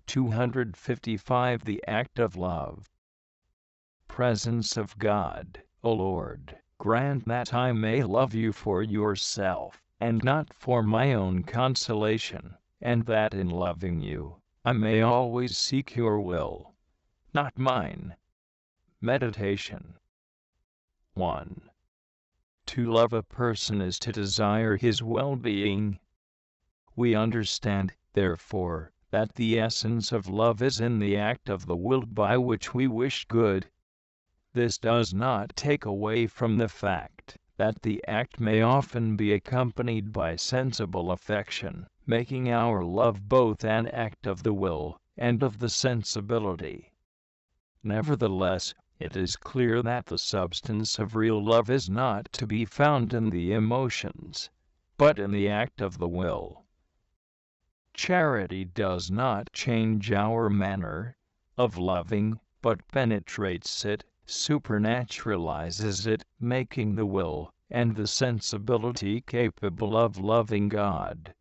255. The act of love. Presence of God. O Lord, grant that I may love you for yourself, and not for my own consolation, and that in loving you, I may always seek your will, not mine. Meditation. 1. To love a person is to desire his well-being. We understand, therefore, that the essence of love is in the act of the will by which we wish good. This does not take away from the fact that the act may often be accompanied by sensible affection, making our love both an act of the will and of the sensibility. Nevertheless, it is clear that the substance of real love is not to be found in the emotions, but in the act of the will. Charity does not change our manner of loving, but penetrates it, supernaturalizes it, making the will and the sensibility capable of loving God.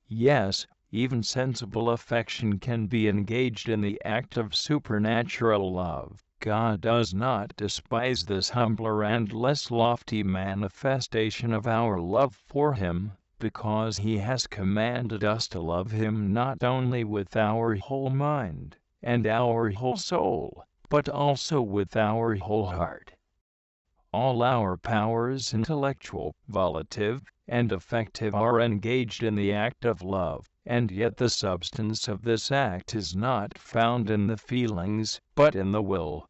Yes, even sensible affection can be engaged in the act of supernatural love. God does not despise this humbler and less lofty manifestation of our love for Him, because He has commanded us to love Him not only with our whole mind and our whole soul, but also with our whole heart. All our powers, intellectual, volitive, and affective, are engaged in the act of love, and yet the substance of this act is not found in the feelings, but in the will.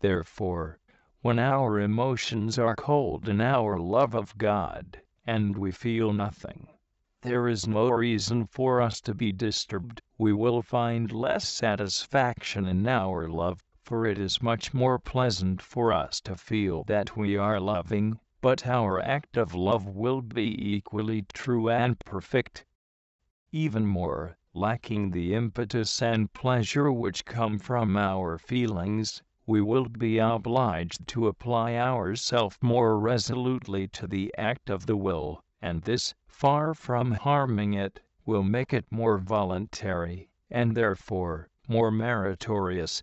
Therefore, when our emotions are cold in our love of God, and we feel nothing, there is no reason for us to be disturbed. We will find less satisfaction in our love, for it is much more pleasant for us to feel that we are loving, but our act of love will be equally true and perfect. Even more, lacking the impetus and pleasure which come from our feelings, we will be obliged to apply ourselves more resolutely to the act of the will, and this, far from harming it, will make it more voluntary, and therefore more meritorious.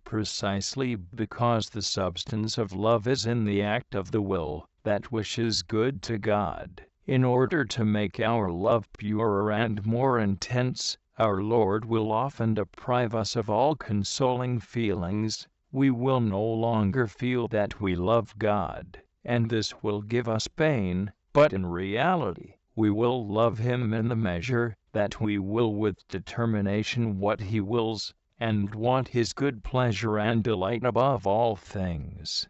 Precisely because the substance of love is in the act of the will that wishes good to God, in order to make our love purer and more intense, our Lord will often deprive us of all consoling feelings. We will no longer feel that we love God, and this will give us pain, but in reality, we will love Him in the measure that we will with determination what He wills, and want His good pleasure and delight above all things.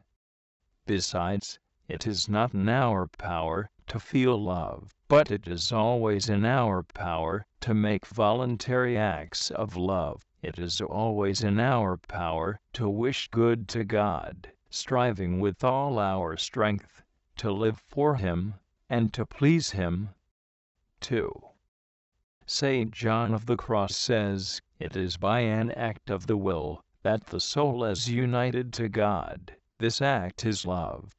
Besides, it is not in our power to feel love, but it is always in our power to make voluntary acts of love. It is always in our power to wish good to God, striving with all our strength to live for Him and to please Him. 2. St. John of the Cross says, "It is by an act of the will that the soul is united to God. This act is love."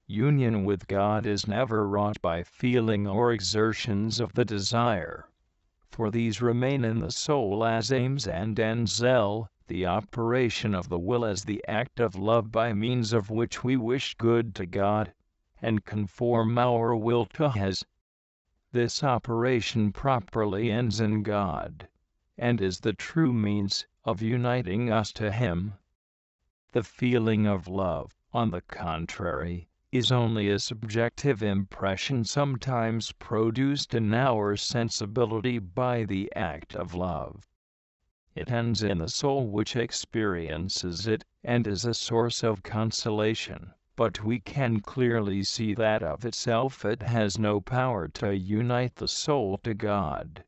Union with God is never wrought by feeling or exertions of the desire, for these remain in the soul as aims and ends. The operation of the will is the act of love by means of which we wish good to God, and conform our will to His. This operation properly ends in God, and is the true means of uniting us to Him. The feeling of love, on the contrary, is only a subjective impression sometimes produced in our sensibility by the act of love. It ends in the soul which experiences it, and is a source of consolation, but we can clearly see that of itself it has no power to unite the soul to God.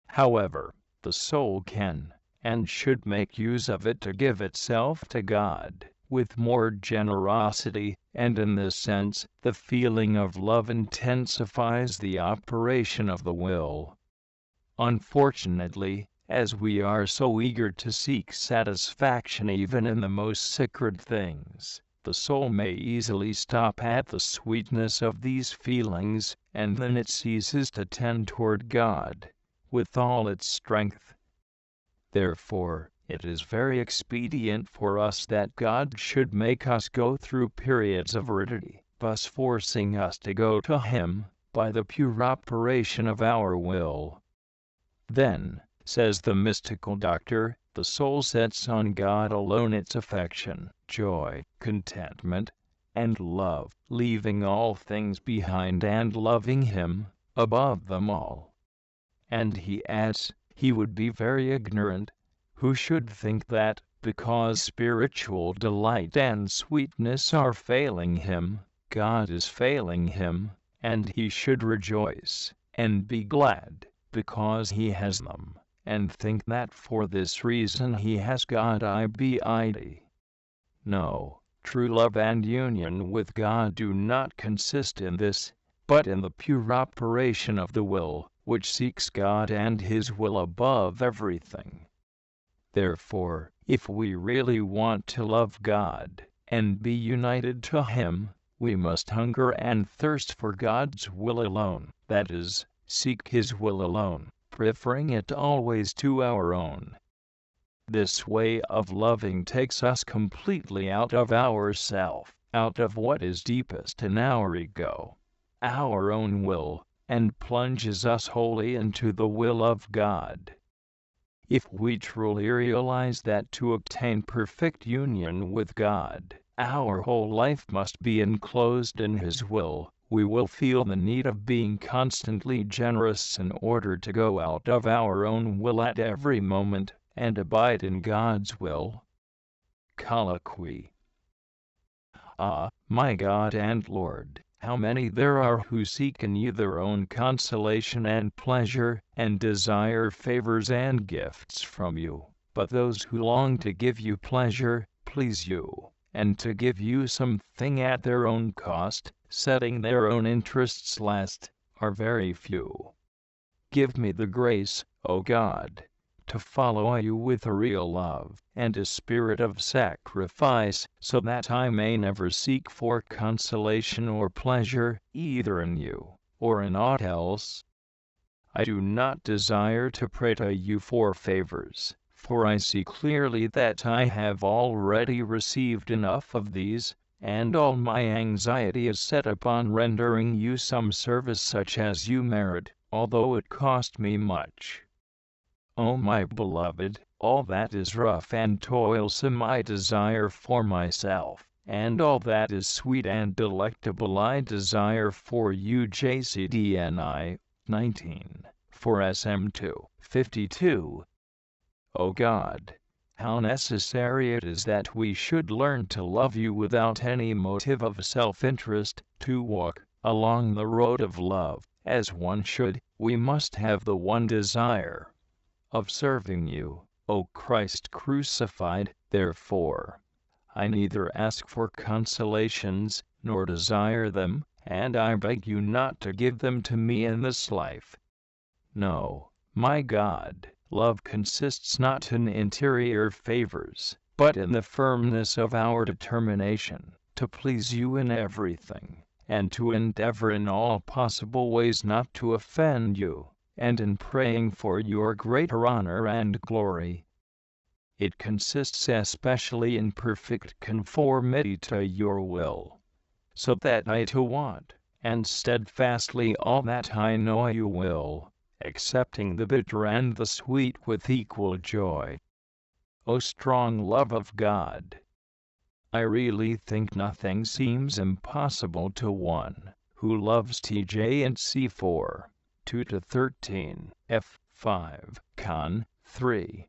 However, the soul can, and should make use of it to give itself to God with more generosity, and in this sense, the feeling of love intensifies the operation of the will. Unfortunately, as we are so eager to seek satisfaction even in the most sacred things, the soul may easily stop at the sweetness of these feelings, and then it ceases to tend toward God, with all its strength. Therefore, it is very expedient for us that God should make us go through periods of aridity, thus forcing us to go to Him, by the pure operation of our will. Then, says the mystical doctor, the soul sets on God alone its affection, joy, contentment, and love, leaving all things behind and loving Him above them all. And he adds, he would be very ignorant who should think that, because spiritual delight and sweetness are failing him, God is failing him, and he should rejoice and be glad because he has them, and think that for this reason he has God ibid. No, true love and union with God do not consist in this, but in the pure operation of the will, which seeks God and His will above everything. Therefore, if we really want to love God and be united to Him, we must hunger and thirst for God's will alone, that is, seek His will alone, preferring it always to our own. This way of loving takes us completely out of ourself, out of what is deepest in our ego, our own will, and plunges us wholly into the will of God. If we truly realize that to obtain perfect union with God, our whole life must be enclosed in His will, we will feel the need of being constantly generous in order to go out of our own will at every moment, and abide in God's will. Colloquy. Ah, my God and Lord, how many there are who seek in you their own consolation and pleasure, and desire favors and gifts from you, but those who long to give you pleasure, please you, and to give you something at their own cost, setting their own interests last, are very few. Give me the grace, O God, to follow you with a real love and a spirit of sacrifice, so that I may never seek for consolation or pleasure, either in you or in aught else. I do not desire to pray to you for favors, for I see clearly that I have already received enough of these, and all my anxiety is set upon rendering you some service such as you merit, although it cost me much. O my beloved, all that is rough and toilsome I desire for myself, and all that is sweet and delectable I desire for you. JCDNI 19, for SM2 52. O God, how necessary it is that we should learn to love you without any motive of self-interest, to walk along the road of love, as one should. We must have the one desire of serving you, O Christ crucified. Therefore, I neither ask for consolations, nor desire them, and I beg you not to give them to me in this life. No, my God, love consists not in interior favors, but in the firmness of our determination to please you in everything, and to endeavor in all possible ways not to offend you, and in praying for your greater honor and glory. It consists especially in perfect conformity to your will, so that I too want, and steadfastly all that I know you will, accepting the bitter and the sweet with equal joy. O strong love of God! I really think nothing seems impossible to one who loves TJ and C4. 2-13, F5, Con. 3.